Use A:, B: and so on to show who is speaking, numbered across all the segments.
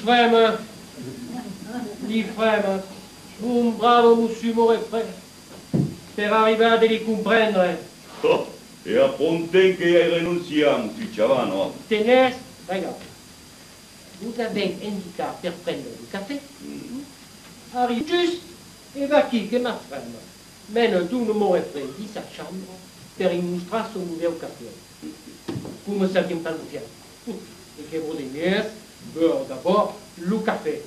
A: frère, un bravo monsieur mon frère, per arrivare a les comprendre.
B: Oh, e appunto che hai renunciato, Ciavano.
A: Tenez, regarde, vous avez indiqué pour prendre du café. Arrive juste, et va qui que ma frère. Mène tout le mon frère dit sa chambre, per illustrer son nouveau café. Come sappiamo pas le faire. E che vuol dire, beurre d'abord, le café.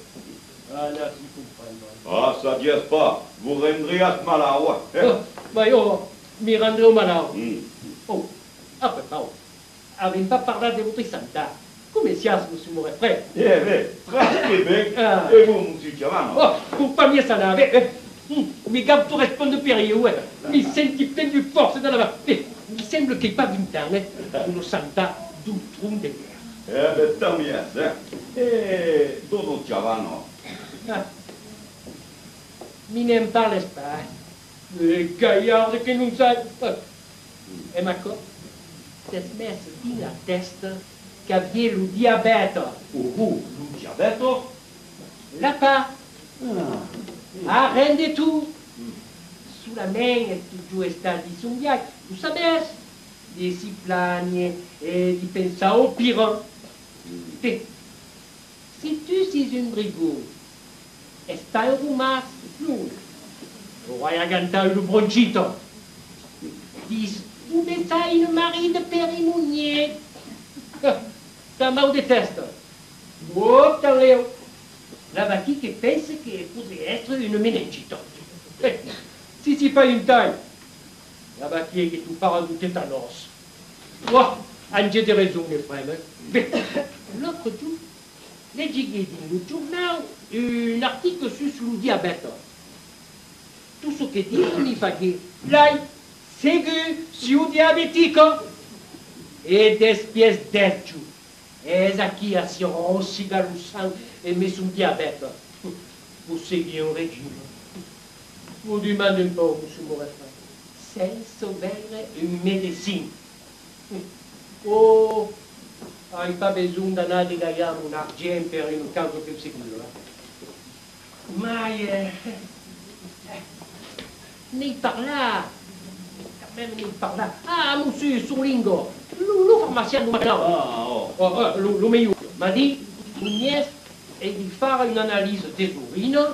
A: Ah là, si comprendre.
B: Ah, ça dit pas, vous rendriez malade.
A: Oh, ma io mi rendrò malade. Oh, après pas. Avem pas parlé de votre santa. Come siamo, monsieur mon frère?
B: Presque bien. E vous, monsieur Ciavano?
A: Oh, pour pas mieux ça n'avait. Mi gab tu risponde per io, mi senti plein de force dans la main. Mi sembra che pas 20 anni, uno santa d'un tronc de guerre.
B: Ben tant mieux, hein. E Dodo Ciavano?
A: Mi n'aime pas l'Espagne. Les gaillards que nous avons. Et ma copine, cette messe dit la teste qu'avait le diabète.
B: Le diabète?
A: Là-bas, à rien de tout. Sous la main, toujours está di son viaggio. Vous savez, des si plagne et di pensa au pire. Si tu es un brigou, está un rumas, plus. Voy cantar le bronchito. Dis, vous mettez une mari de périmounier. Ça m'en déteste. Oh, t'en léo. La vacille qui pense qu'elle pourrait être une méningite. Si c'est pas une taille, la vacille qui tout parle du tétanos. Oh, j'ai des raisons, mes frères. Mais l'autre jour, j'ai dit dans le journal un article sur le diabète. Tout ce que dit, on y fait là, c'est que si vous diabétique, et des pièces d'être, et qui assurent cigare au sang et met son diabète. Vous seguez un régime. Vous demandez pas, monsieur mon frère. C'est sauver une médecine. Oh, il n'y a pas besoin d'en aller d'ailleurs un argent pour une cause plus sécure. Mais, n'est par là. Quand même, n'est par là. Ah, monsieur Soulingo, le pharmacien nous maintenant. Le meilleur m'a dit, une nièce, et il fait une analyse des urines,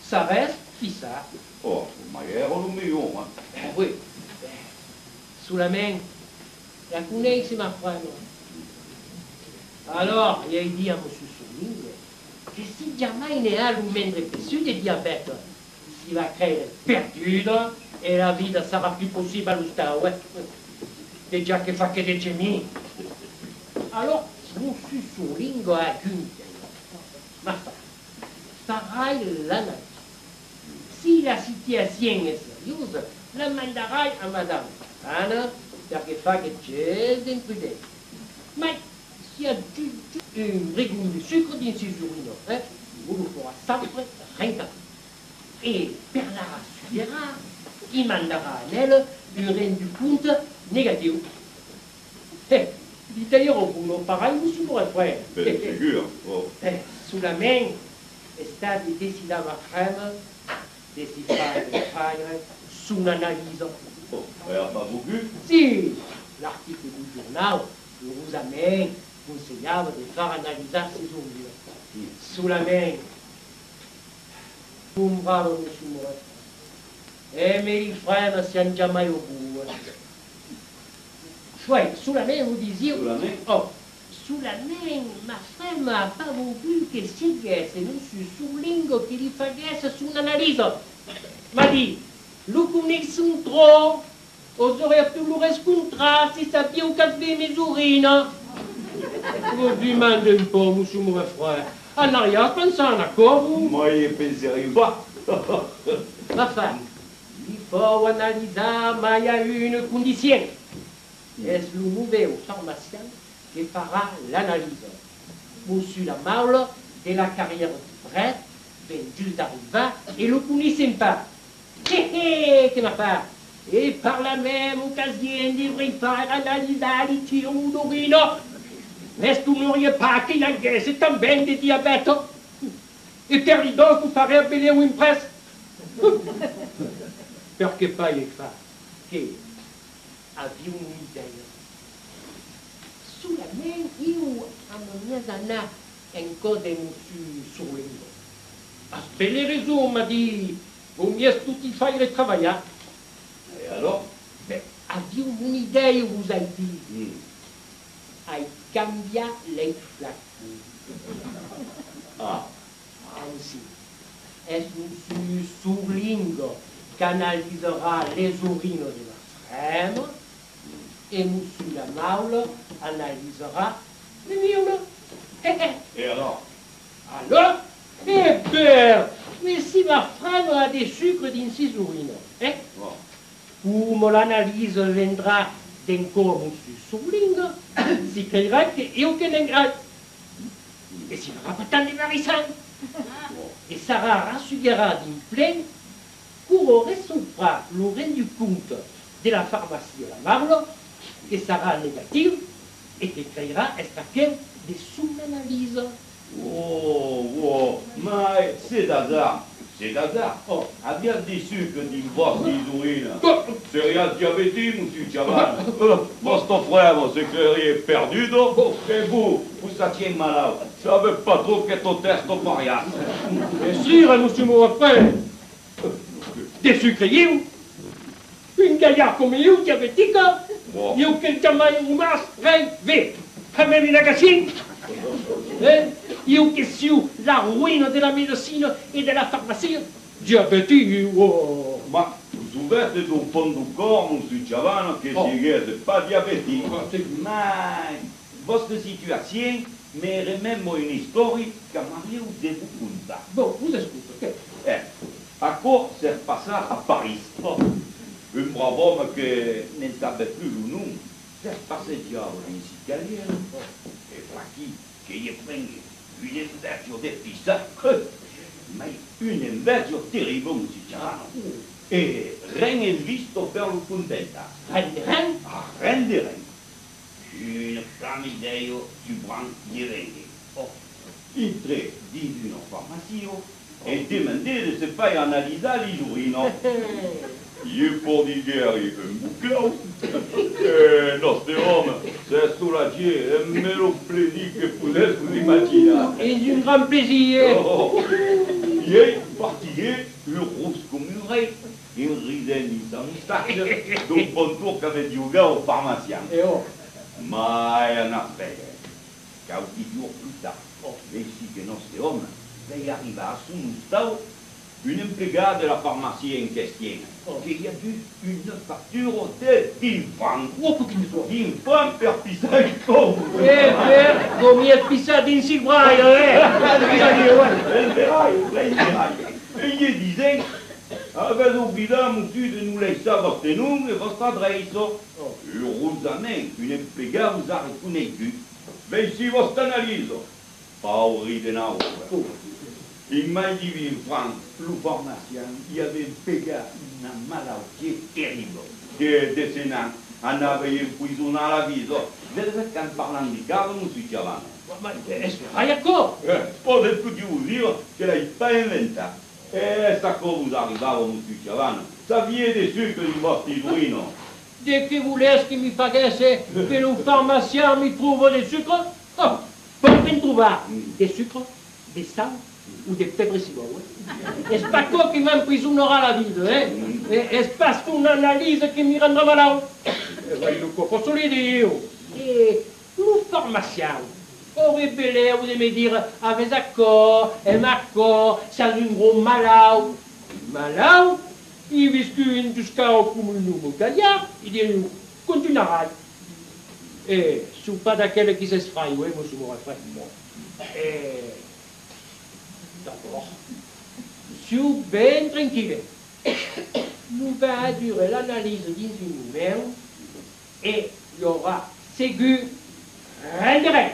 A: ça reste ça.
B: Oh, mais era le meilleur, hein.
A: Oui. Sous la main, la connaît, c'est ma frère. Alors, il a dit à M. Soulingo que si jamais il n'y a le moindre péché de diabète, s'il va créer perdue, et la vie sera plus possible à l'ousta, ouais. Déjà qu'il fait que des gémis. Alors, M. Soulingo a une ma femme, pareil l'analyse. Si la situation est sérieuse, la mandarai à madame Anna, perché fa che c'è d'imprudente. Ma s'il y a un régime de sucre dans ses urines, vous le ferez sempre rien qu'à. Et per la rassurera, il mandera à elle un rendu compte négatif. D'ailleurs, au boulot, pareil, monsieur mon frère.
B: Ben, figure. Oh.
A: Sous la main, está de décider ma frère, décider de faire son analyse.
B: Oh, elle n'a pas beaucoup?
A: Si, l'article du journal vous amène, conseillable de faire analyser ces ongles. Sous la main, vous me bravo, monsieur mon frère. Mais les frères ne sont jamais au bout. Chouette, sous la main, vous disiez...
B: Sous la main?
A: Oh, sous la main, ma frère m'a pas voulu que seguisse monsieur Soulingo qui lui fasse son analyse. M'a dit, le connaissons trop, vous auriez pu le rencontrer si ça bien calmer mes urines. Vous demandez pas, monsieur mon frère. En arrière, pensez en accord, vous?
B: Moi, je ne penserai pas.
A: Ma femme, il faut analyser, mais il y a une condition. Est-ce le nouveau pharmacien qui fera l'analyse? Monsieur la Maule, de la carrière du prêtre, vient juste d'arriver et le connaissez pas. Que ma part. Et par la même occasion, il devrait faire analyser les tirons d'urine. Mais tu n'auriez pas qu'il y a também de diabète? E per l'idoso tu farebbe un impresso? Perché poi è fa che abbiamo un'idea. Solamente io a mia donna ancora su lingo. A spelle resume di come tutti fai le travagliare.
B: Et alors?
A: Beh, abbiamo un'idea, vous avez dit. Hai cambiato l'inflazione.
B: Ah.
A: Ainsi, es un surlingo canalizzerà les urines de la femme et monsieur la maule analysera les miennes.
B: Et alors?
A: Alors, eh bien, mais si ma femme a des sucres dans ses urines, comme l'analyse viendra d'un corps monsieur surlingo, si créera que io che ne grade. Et si va pas tant de varissants. Et Sarah rassurera d'une pleine pour recevra le rendu compte de la pharmacie à la marle, que sera négative et qui créera chacun de son analyse.
B: Oh, mais c'est hasard. C'est hasard.
A: Oh.
B: Abbiamo des sucres di vostri urines. C'est rien de diabétique, monsieur Chaval. Votre frère, c'est que est perdu, donc. Et vous étiez malade. Ça veut pas trop que ton test parias.
A: Bien sûr, monsieur mon frère. Des sucriers, une gaillard comme you, diabétique, you que jamais ou mas, rêve, pas même une agassine. You que sur la ruine de la médecine et de la pharmacie, diabétique, oh.
B: Ma vous êtes au fond du corps, monsieur Chaval, que c'est pas diabétique. Mais votre situation me même une histoire que Mario de vous conta.
A: Bon, vous écoutez.
B: À quoi c'est passé à Paris? Un brave homme que ne savait plus le nom, c'est passé diable ici carrière. Et voilà qui est pris une inversion de pizza, mais une inversion terrible, monsieur Chaval. Et rien n'est visto per le contenta.
A: Rien?
B: Rien de rien. Une famille du branc direct. Entré dans une pharmacie et demandé de se faire analyser les urines. Il faut dire un bouclot. Et notre homme s'est soulagé et me le plaisir que pouvez vous imaginer.
A: Et un grand plaisir.
B: Il est fatigué, le rouge comme une raie. Il risait sans moustache, donc bon tour qu'avait dit au gars au pharmacien.
A: Et oh.
B: Mais en après, quelques jours plus tard, ici que notre homme va arriver à son moustache, une employée de la pharmacie en question, qui a dû une facture de 10 francs.
A: Oh, pour qu'il soit.
B: 10 francs per pizza et comme.
A: Eh bien, combien de pizza d'une cibraille,
B: Et il disait, avez oublié, monsieur, de nous laisser votre nom et votre adresse. Heureusement, une employée vous a reconnu. Mais ici, votre analyse. Pas au riz de nao. Il m'a dit 1000 francs, le pharmacien, il avait payé une maladie terrible. Des décennies, on avait empoisonné la vie. Vous êtes qu'en parlant de garde, monsieur Chavan.
A: Est-ce que rien d'accord?
B: Peut-être que tu vous dire qu'elle n'a pas inventé. Et ça, quand vous arrivez, monsieur Chavan, ça vient des sucres de votre urine.
A: Dès que vous laissez qu'il me fasse que le pharmacien me trouve des sucres, pour me trouver des sucres, des sals ou des pébricimaux. Est-ce pas quoi qui m'emprisonnera la vie, est-ce pas une analyse qui me rendra malade? Le corps solide. Et le pharmacien aurait l'air de me dire, avec accord, et m'accord, c'est un gros malade. Malade? Il viscule jusqu'à comme un nouveau gaillard, il dit, continuera. Et ce n'est pas d'aquel qui s'effraie, oui, monsieur mon frère. Et d'abord, je suis bien tranquille. Nous allons durer l'analyse d'une nouvelle et il y aura ségur rien de rien.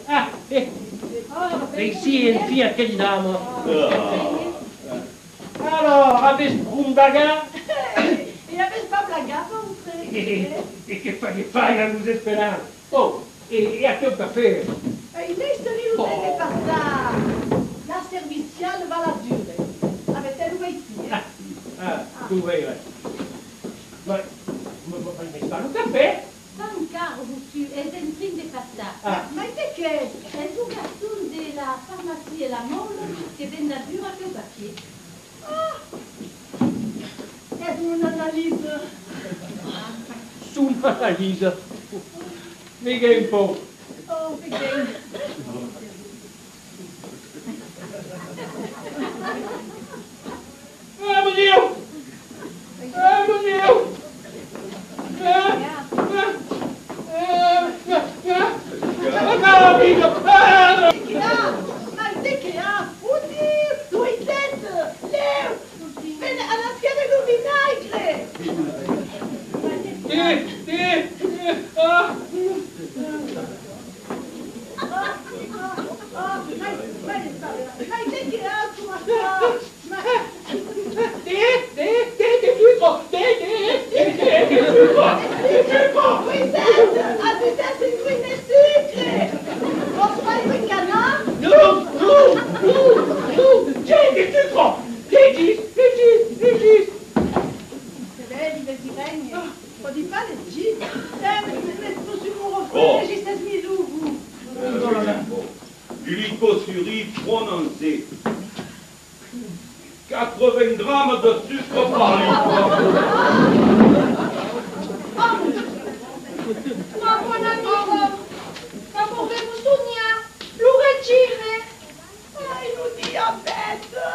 A: Ah, et ici, une fille à quelle dame? Alors, avec une bagarre?
C: Il n'y avait pas blague à rentrer.
A: E che fai a nous esperare? Oh, e a che café?
C: Il lei lo deve passare. La serviziale va la dure. Avete lui ici?
A: Tu vedi. Ma mi sta un caffè?
D: Pas encore, monsieur, elle est en train de passer.
C: Ma che che?
D: Elle est au carton de la pharmacie et la molle qui vient d'adure à quel papier.
C: È un'analisi.
A: Su un'analisi. Mica un po'.
C: Oh, perché?
A: Mon Dio! Mon Dio! Amico!
C: Ma che ha? Oddio! Luisette! Leo! Viene alla schiena di vinagre! Ma che ha?
B: Glycosurie prononcée. 80 grammes de sucre par litre.
C: Ma buon amico, ma vorremmo sognare lo regime. Lo diabete.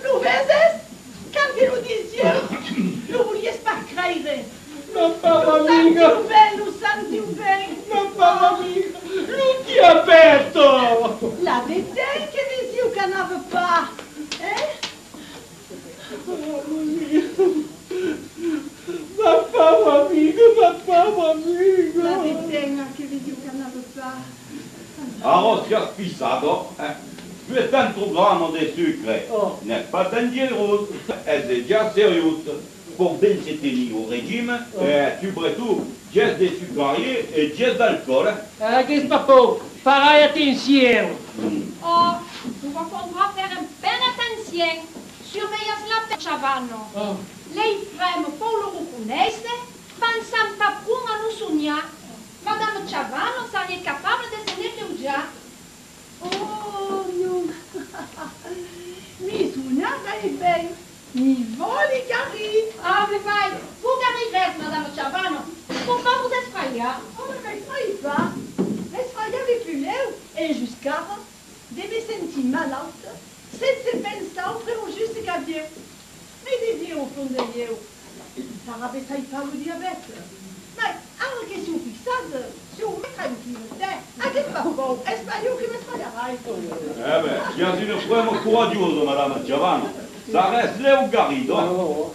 C: Lo vedes? Quand lo dizieu, lo volies pas craire.
A: Ma papa
C: Lo
A: amica!
C: santiu ben, lo santiu ben.
A: Ma papa amica! Lo diabeto!
C: La vedete che disiu che n'aveva pas.
A: Ma papa amica! Ma papa amica!
C: La vedete che disiu che n'aveva pas.
B: Arroz pisado, 200 grammes de sucre.
A: Oh.
B: N'est pas dangereux. C'est déjà sérieux. Pour bien se tenir au régime, tu bois tout, 10 de sucreries et 10 d'alcool.
A: Qu'est-ce papo? Farai attention!
D: Oh, tu comprendras faire une bonne attention. Surveillez la Chavano.
A: Oh.
D: Les frères pour le reconnaissent, pensant pas pour nous soigner. Madame Chavano serait capable de se nettoyer.
C: Oh, non. Mi suonava bene. Mi voli cari.
D: Ah, mais vai, vous arrivez, Madame Chavano. Pour pas vous effrayer.
C: Oh, mais effraie pas. Effraie avec plus leu. Et jusqu'à deve sentir malade. Senza pensare au juste qu'à bien. Mais des yeux au fond des yeux. Sarebbe sai pas le diabète. Mais anche su fissate, su tranquillità. A che fa po'? È sbaglio che mi sbaglierai.
B: Eh ben, il y a une femme courageuse, Madame Giovanna. Ça reste là au garrido.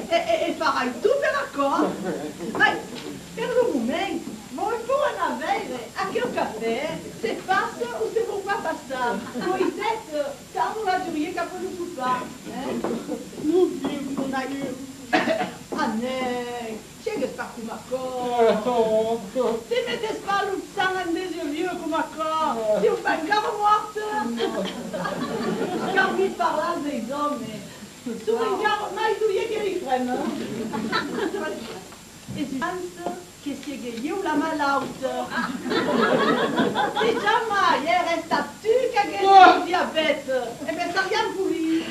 C: E farai tu per l'accordo. Ma per il momento, voi puoi avere anche un caffè, se passa o se non va passare. Voi siete, siamo la giuria che poi non si fa. Non dico, non hai. Anne, c'è che sta come accordo. Ti metti spalle un sangue vieux come accordo. Ti un bancavo morto. Quand vi parlant des hommes, tu regardes, mai tu y che li freme. E tu pensi che sia che io la malauta. Se jamais resta tu che il diabete, e ben sta rien pulì.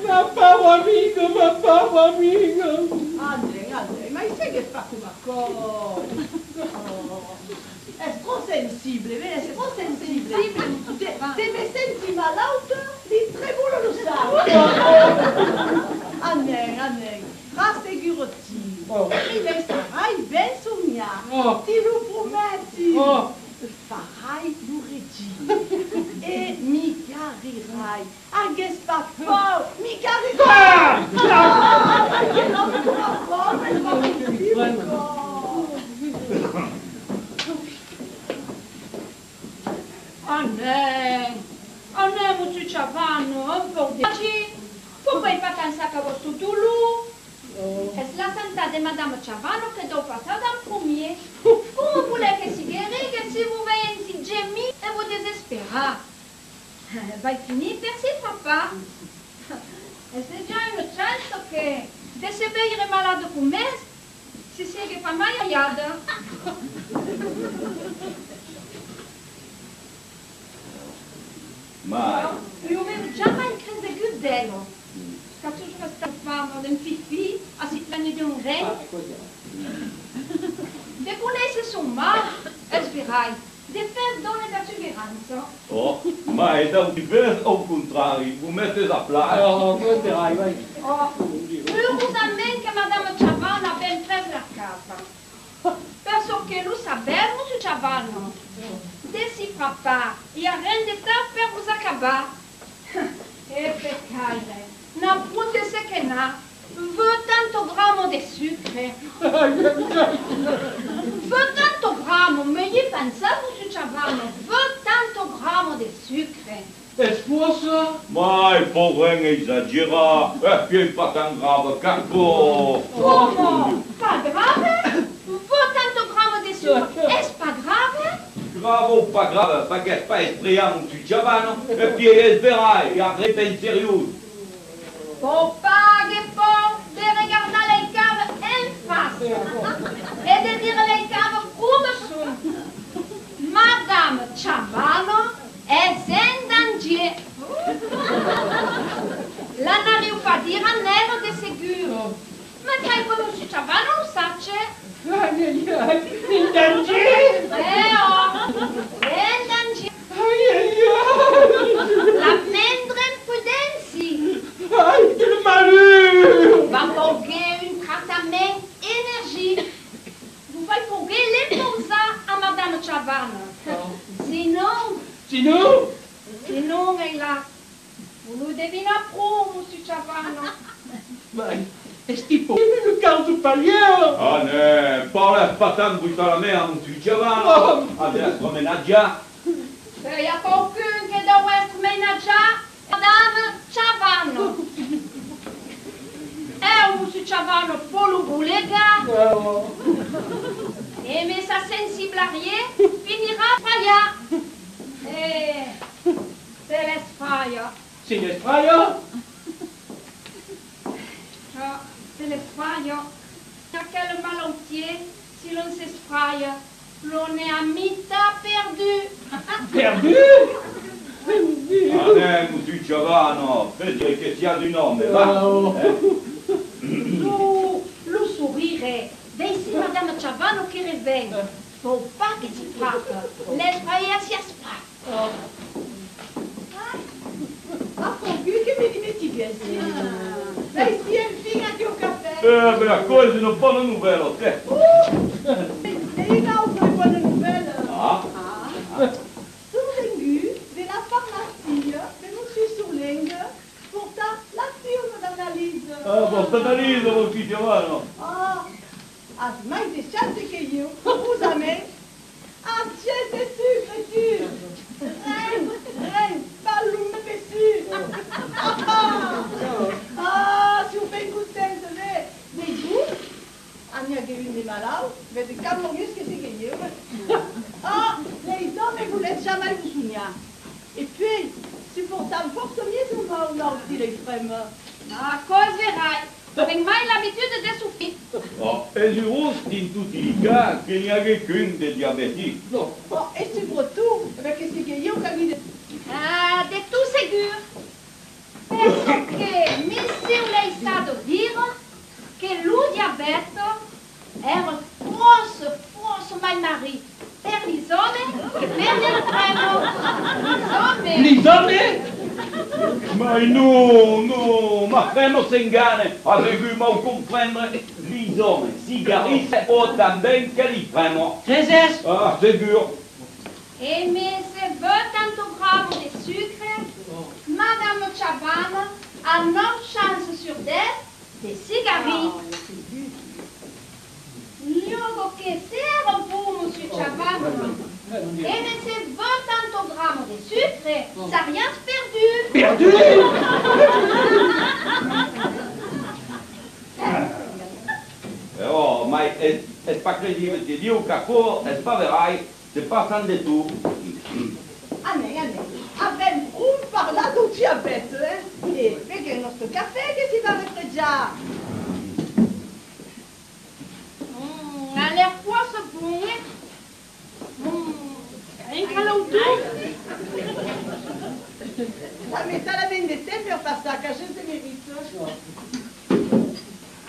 A: Ma papa amico, ma papa amico!
C: Andrei, ma sai che fa come accordo? È troppo sensibile, vedi? È troppo sensibile. Se mi senti malauta, li tremolo lo sangue. Andrei, rassicurati. Mi laisserai ben sognare. Ti lo prometti. Farai lo regime. E mi carirai. Anche spafò, mi carirai. Perché non mi
D: Oh non, monsieur Chavano, un po' di... Pourquoi pas pensare che vostro Toulouse? È la santa di Madame Chavano che doit passer en premier. Comment voulez que si guérir si vous voyez si gémir et vous désespérer? Va finire per si papa. E se già une chance che de se veire malade con me, si sigue pas mai aiada.
B: Mai.
D: Io avevo già mai credo che dello. Quand toujours resta femme d'un fifi, à s'y plaigner d'un règne. De connaître son mal, elle se verra. De faire donner la suggeranza.
B: Oh, ma è da un diverso au contrario, vous mettez à plat.
A: Oh, vai, vai.
D: Oh, heureusamente che Madame Chavano ha ben preso la casa. Perché lo sapevamo su Chavano. De si frappa, e a rendita per vous accabar. E peccare. Na punte se che na, veut tanto gramo de sucre. Veut tanto gramo, mais gli pensavo su Chavano, veut tanto gramo de sucre.
A: E sposa?
B: Ma il povero esagera, e più pas tan grave, cacco.
D: Come? Pas grave? Veut tanto gramo de sucre, est-ce pas grave?
B: Grave ou pas grave, pas qu'est pas effrayant, mon Chavano, e puis il verra, et arrête en sérieux.
D: Faut pas de regarder les caves en face et de dire les caves comme sont. Madame Chavano est en danger. La n'arrive pas à dire à nero de sicuro. Ma sai come si Chavano lo sace?
A: In danger!
D: Oh, in danger. La mendre prudenzi.
A: Ai, quel malheur!
D: Va porter une carte à main énergie. Vous allez porter les ça à Madame Chavano. Sinon, elle là. Vous nous devez apprendre, Monsieur Chavano.
A: Vai, è tipo il caldo pagliero!
B: Ah ne, parla pas tant brutalement, mon Chavano. Adesso menaggia.
D: Il n'y a pas aucun qui doit être ménagé, Madame Chavano. Monsieur Chavano, pour le boulega. Et mais sa sensible arrière finira faya. Et c'est l'esfaya.
A: Si l'esfraia?
D: C'est l'esfaya. Quel malentier, si l'on s'esfraille, l'on est à mi-temps perdu.
A: Perdu?
B: Ah ne, mon Chavano, fais dire che sia di nome, va.
D: Lo sourire, d'ici Madame Chavano qui réveille. Faut pas que s'y frappe. L'esfaya si aspra.
C: Ah, congu che mi dimentichi. Lei si è fino anche un caffè.
B: Per la cosa è una buona novella, te.
C: E un'altra buona novella.
B: Ah.
C: Sono venue de la pharmacie de Monsieur Souling pour ta l'azione d'analisi.
B: Ah, vostra analisi, mon Chavano.
C: Ah, mai de chance che io, vous amène, acciette sucre tu. Ballon de sucre. Ah, si vous faites contente, mais vous, Ania Gavin des malades, mais de calmonius que c'est que eu. Ah, les hommes, vous n'êtes jamais vous souvenir. Et puis, si pourtant, force mieux, on a aussi les frères.
D: Ah, cose verrai. Avec mai l'habitude de souffrir.
B: Oh, e giusto in tutti i casi che ne ha che un dei diabetici.
A: No.
C: Oh, et surtout, avec ce que io cammine.
D: Ah, de tout ségur. Parce que monsieur lei sa de dire que le diabète est force mal mari. Per les hommes e per le femmes.
A: Les hommes?
B: Ma no, ma fremo se ingane, avevi mal comprendere, gli uomini si garissent autant bien que les fremo.
A: Jésus!
B: Ah, sicuro.
D: Et mais c'est 20 grammes de sucre, Madame Chavano a 9 chances sur 10 de cigarettes. Luego que c'est un peu, Monsieur Chavano. Et mais c'est 20 grammes de sucre, ça rien perdu.
A: Perdu?
B: pas crédible, ti dico che è spaverai, se passa un detour.
C: Anne, avem un parlato diabete, e perché il nostro caffè che si va a refreggiare.
D: A l'air poisson bon. Un caloutou.
C: La metà la vendetta per passare a gente mérite.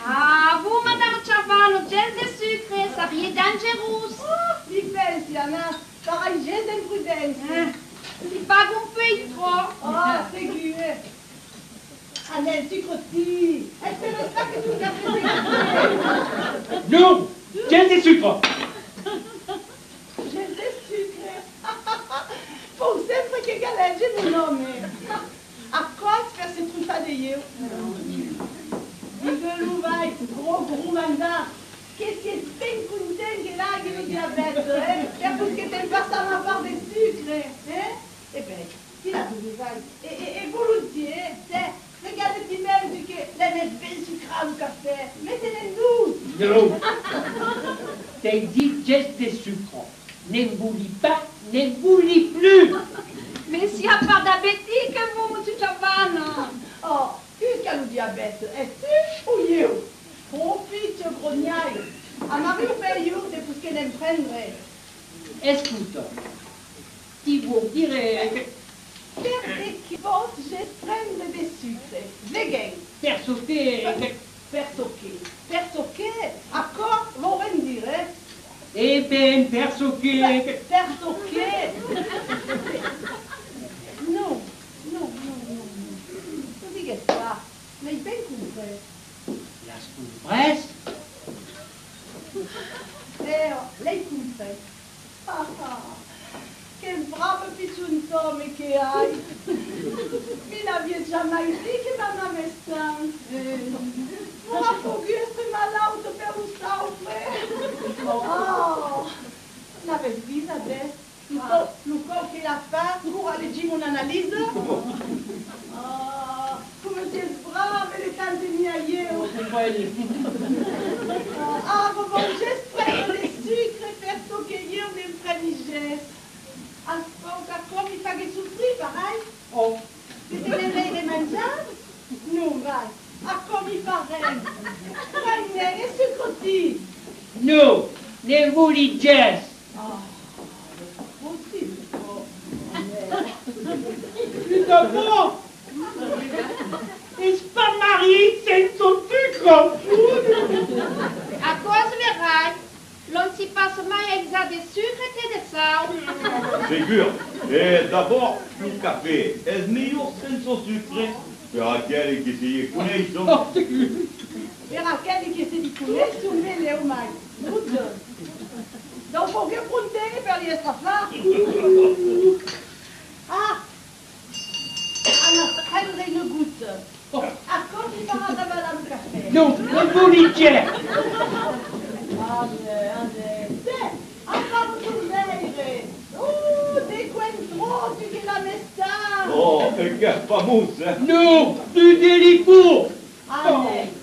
D: Ah, vous, Madame Chavano, gel de sucre, ça vient dangereux.
C: Mi pensi, Anna, pareil, j'ai d'imprudence.
D: Si pas un peu trop.
C: Oh, figure. Anna, il sucre-ti. Elle fait le sac et tout le café.
A: Non, gel de sucre.
C: J'ai des sucres. Faut sempre che galleggi mon nome. A cause per se truffare io. Dico vai, gros mandat. Qu'est-ce qui est bien content que là, qui le diabète, hein? Parce que t'aimes pas ça m'avoir des sucres, hein? Eh ben, qui l'a voulu, vai? Et volontiers, c'est, regarde le petit mec que les mettre bien sucrés au café. Mettez-les nous.
A: Non. T'as dit gel de sucre. Ne m'oublie pas, ne m'oublie plus.
D: Mais s'il n'y a pas d'appétit que vous, Monsieur Chavano.
C: Oh, qu'est-ce le diabète? Est-tu ou io? Profite, grognaille. A Mario Payur, c'est pour ce qu'elle aime prendre.
A: Écoute, tu vous dirais que
C: Perché che posso prendere des sucres? Vegan.
A: perso che...
C: Perso che? Accord, lo rendire?
A: Eh ben, perso che...
C: Perso che? Non. Non dica ça. L'hai ben compris.
A: Las cumbres?
C: L'hai compris. Che bravo picciuntome che hai. Mi l'avevi già mai detto che mamma mi sta. Ma pochissimo malauto per un saupre. Oh, l'avevi visto adesso? Le corps che l'ha fatto, pour aller dire mon analyse. Oh, come sei brava le tante mie io. Ah, bon, j'espère les sucres perso che io mi prendo. Ascolta, come mi fa che soffrire, pareil?
A: Oh,
C: Tu te lèverais de mangiare? Non, vai. A come mi farei? Prende e sucroti.
A: no, ne vouli gel.
C: Ah, possibile.
A: Plus d'abord, est-ce pas Marie, c'est son sucre?
D: À cause verrai, l'on s'y passe mai exa de sucre que de sal.
B: Figure. Et d'abord, le café. È meglio senza sucre. Per aquele che si conoscono.
C: Per aquele che si riconoscono, non le ho mai. Good. Dopo che puntare per gli strafati. Ah! Anna, prendere le goutte. A come mi farà da ballare il caffè?
A: Non, ne vouli gel.
C: Ande. A farlo sorridere. Di quel tu che la messa.
B: Oh, che famosa.
A: Non, plus délicat.
C: Anne,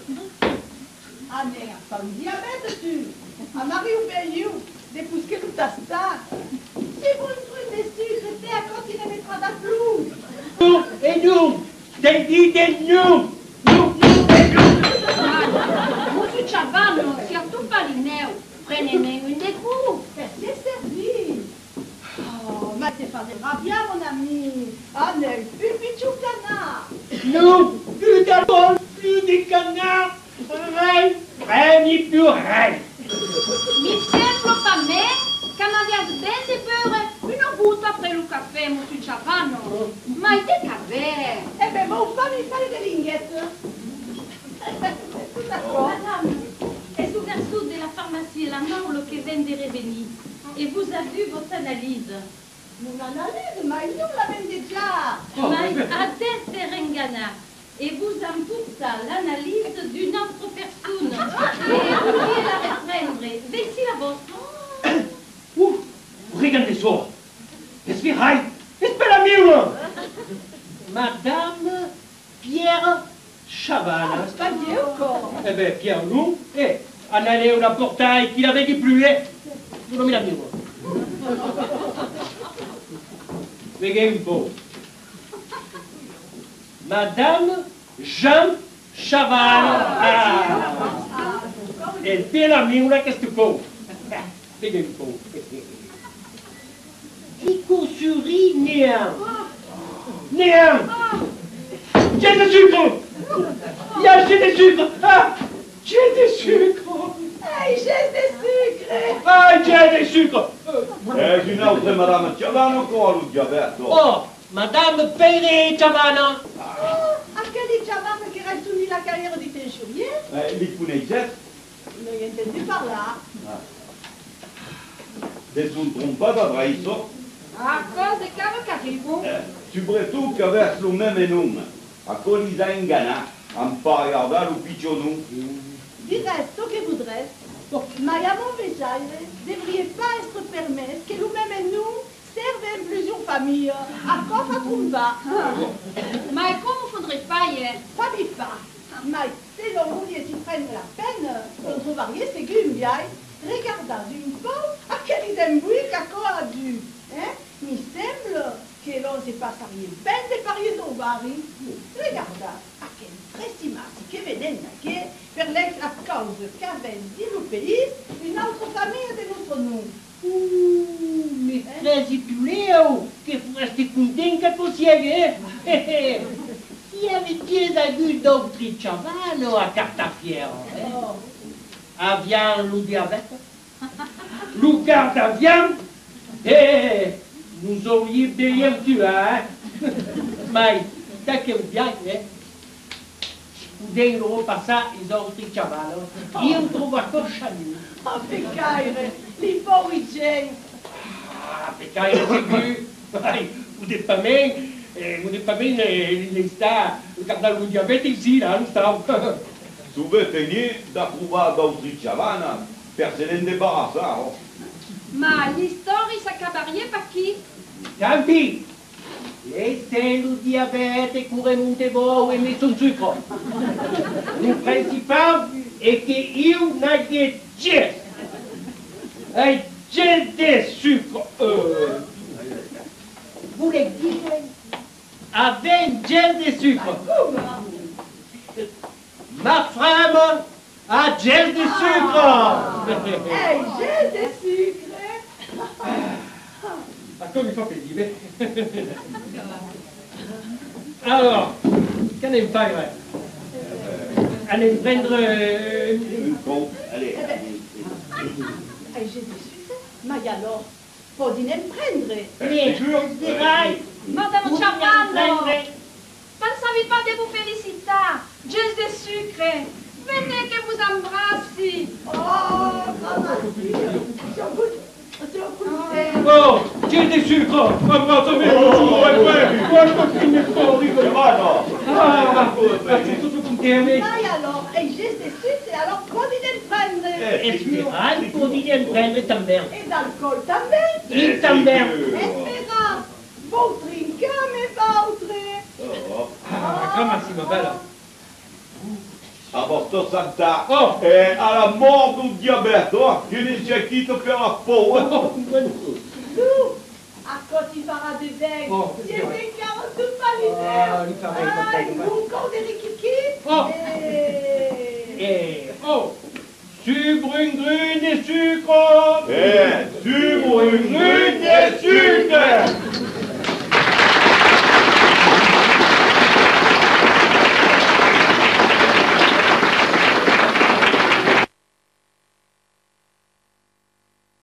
C: a fa un diabete tu. A Mario Payou, depuis que tu t'as ça. Si vous ne trouvez des sucres, c'est à quand il ne mettra da flou.
A: Non, et non. T'as dit des non. Non, et non.
D: Monsieur Chavano, si a tout palineu, prenez-ne une de vous.
C: C'est servi. Oh, ma te faudra bien, mon ami. Anne, une pichou canard.
A: Non, plus d'alcool, plus de canard. Rien, ni plus rien.
D: Mi sembra pas me, canadiens ben de beurre, une goutte après le café, Monsieur Chavano. Mais de café.
C: Eh ben, mon famille fallait des linguettes. Tout d'accord.
E: Madame, est-ce au de la pharmacie la Marle qui vient de revenir et vous avez vu votre analyse.
C: Mon analyse, mais nous l'avons déjà.
E: Mais à Serengana. Et vous en faites ça, l'analyse d'une autre personne. Et vous voulez la reprendre. Voici la vôtre.
A: Ouf, regardez ça. Qu'est-ce que c'est? C'est pas la mienne. Madame Pierre Chaval.
C: Pas bien encore.
A: Eh bien, Pierre, nous, en allait au portail qu'il avait déplué. Vous nommez l'avenir. Veillez un peu. Madame Jean Chaval. Elle fait la mienne, qu'est-ce que tu fais? Veillez un peu. Écousserie néant. Néant. J'ai des sucres. J'ai des sucres. Ah, j'ai des sucres.
C: Hey, j'ai des sucres.
A: Ah, j'ai des sucres.
B: Une autre Madame Ciavano con lo diabete.
A: Oh, Madame Pere Ciavana.
C: Oh, aquele Ciavano qui reste soumis la carrière du teinturier.
B: Li connaissez?
C: Ne l'ai entendu par là.
B: Te sono trompato a Braiso.
D: A causa de caro carrivo.
B: Soprattutto che avesse lo même nome. A Colisa Ingana, a regardare l'ufficio nu.
C: Du reste, ce que voudrait, mais à mon message, ne devriez pas être permis que nous-mêmes et nous servons plusieurs familles à quoi ça trouve pas.
D: Mais comment faudrait faire?
C: Famille pas. Mais selon vous, si prennent la peine, on trouverait ce qu'une vieille, regardant d'une part, à quel idée bruit qu'à quoi a dû. Hein? Il semble que l'on se passe à rien ben de parier au bari. Regardant à quel prestimati que venait naquer, per l'ex à cause qu'avait dit le pays, une autre famille de notre nom.
A: Mais frères et Puleo, que vous restez contents qu'à possiede. Si avec des adultes d'autres Ciavano à Cartafiero, avian le diabète, le gardavian, nous aurions bien tué, hein. Mais, t'as qu'un bien, hein. Poudem loro passare i altri Ciavano. Io ho trovato Chani.
C: Oh, peccaire, les pauvres gens.
A: Ah, peccaire, c'est vu. Vous n'êtes pas bien, les stars, regardez le diabète ici, là, nous sommes.
B: Souvent tenu d'approuver d'autres Ciavana, per se ne débarrasser.
D: Ma l'histoire s'accabarie par qui?
A: Campi, laissez le diabète courir Montebo et mettre son sucre. Le principal est qu'il n'a que 10. Un gel de sucre. Vous les dites avec un gel de sucre. Ma femme a gel de sucre.
C: Hey, gel de sucre.
A: Come fa per dire? Allora, che ne fai? Allez prendre
B: Bon, allez.
C: Hey, j'ai des sucres. Mais alors, faut dîner me prendre.
A: les dérailles.
D: Madame Ciavano, pensez pas de vous féliciter. Juste de sucre. Venez que vous embrasse.
C: Oh, maman,
A: Oh, j'ai des sucres. Abbracciami bonjour, e poi guarda che mi fuori.
B: Ciavano!
A: Sono tutto contento.
C: Mais alors, hey, j'ai des sucres, alors faut dîner me prendre.
A: Espera, il faut dire prendre também.
C: Et d'alcool também.
A: Il também.
C: Espera, votre income et votre.
A: Ah, Massimo, bella.
B: A vostro santa,
A: Oh.
B: alla morte du diabete, che ne c'è chi ti per la paura.
C: Nous, à quoi tu feras de dingue?
A: Oh,
C: J'ai
A: c'est
C: des carottes tout palisées.
A: Ah, il paraît, il paraît, il paraît.
C: Mon corps de rikiki.
A: Oh.
C: Et...
A: Oh, sucre, grune et sucre.
B: Sucre,